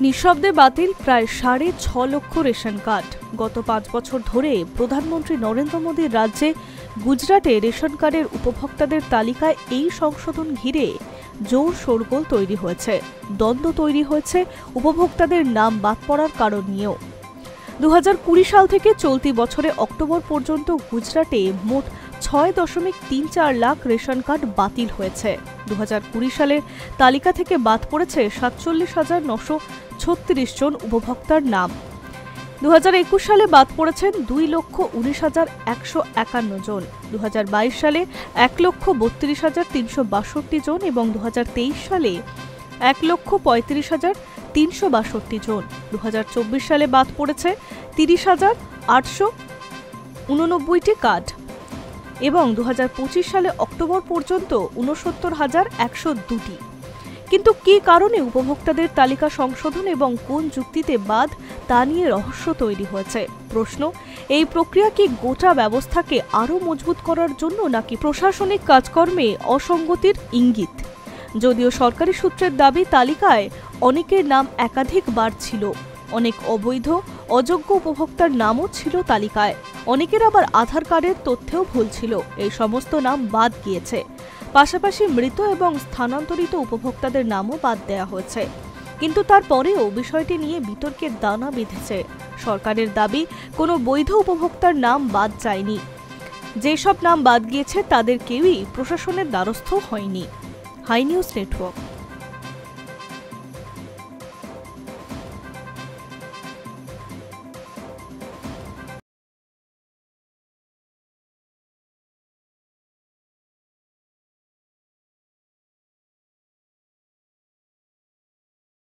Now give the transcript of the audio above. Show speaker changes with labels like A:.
A: নিঃশব্দে বাতিল প্রায় ৬.৫ লক্ষ রেশন কার্ড। গত ৫ বছর ধরে প্রধানমন্ত্রী নরেন্দ্র মোদীর রাজ্যে গুজরাটে রেশন কার্ডের উপভোক্তাদের তালিকায় এই সংশোধন ঘিরে জোর শোরগোল তৈরি হয়েছে। দ্বন্দ্ব তৈরি হয়েছে উপভোক্তাদের নাম বাদ পড়ার কারণ নিয়েও। ২০২০ সাল থেকে চলতি বছরে অক্টোবর পর্যন্ত গুজরাটে মোট ৬.৩৪ লাখ রেশন কার্ড বাতিল হয়েছে। ২০২০ সালের তালিকা থেকে বাদ পড়েছে ৪৭,৯৩৬ জন উপভোক্তার নাম। ২০২১ সালে বাদ পড়েছেন ২,১৫,১৫১ জন, ২০২২ সালে ১,৩২,৩৬২ জন এবং ২০২৩ সালে ১,৩৫,৩৬২ জন। ২০২৪ সালে বাদ পড়েছে ৩০,৮৮৯টি কার্ড এবং ২০২৫ সালে অক্টোবর পর্যন্ত ৬৯,১০২টি। কিন্তু কী কারণে উপভোক্তাদের তালিকা সংশোধন এবং কোন যুক্তিতে বাদ তা নিয়ে রহস্য তৈরি হয়েছে। প্রশ্ন, এই প্রক্রিয়া কি গোটা ব্যবস্থাকে আরও মজবুত করার জন্য নাকি প্রশাসনিক কাজকর্মে অসঙ্গতির ইঙ্গিত? যদিও সরকারি সূত্রের দাবি, তালিকায় অনেকের নাম একাধিকবার ছিল, অনেক অবৈধ অযোগ্য উপভোক্তার নামও ছিল তালিকায়, অনেকের আবার আধার কার্ডের তথ্যেও ভুল ছিল। এই সমস্ত নাম বাদ গিয়েছে। পাশাপাশি মৃত এবং স্থানান্তরিত উপভোক্তাদের নামও বাদ দেওয়া হয়েছে। কিন্তু তারপরেও বিষয়টি নিয়ে বিতর্কের দানা বেঁধেছে। সরকারের দাবি, কোনো বৈধ উপভোক্তার নাম বাদ যায়নি। যেসব নাম বাদ গিয়েছে তাদের কেউই প্রশাসনের দ্বারস্থ হয়নি। Hi News network.